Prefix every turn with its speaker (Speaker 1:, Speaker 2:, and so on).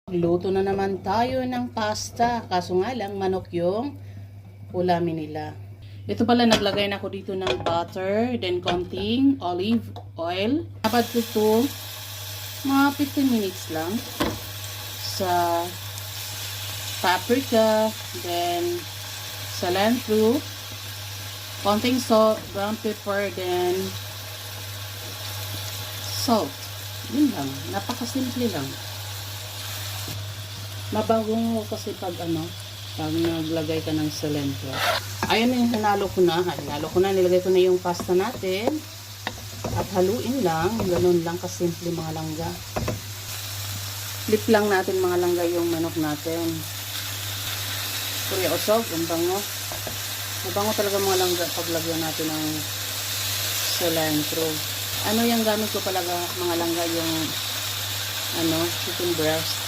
Speaker 1: Luto na naman tayo ng pasta. Kaso nga lang, manok yung ulamin nila. Ito pala, naglagay na ako dito ng butter, then konting olive oil. Dapat ito, mga 15 minutes lang. Sa paprika, then cilantro, konting salt, brown pepper, then salt. Yun lang. Napakasimple lang. Mabango kasi pag naglagay ka ng cilantro. Ayan yung hinalo ko na. Nilagay ko na yung pasta natin. At haluin lang. Ganun lang kasimple mga langga. Flip lang natin mga langga yung manok natin. Kuya usog, ang bango. Mabango talaga mga langga pag lagyan natin ng cilantro. Ano yung gamit ko pala mga langga yung chicken breast.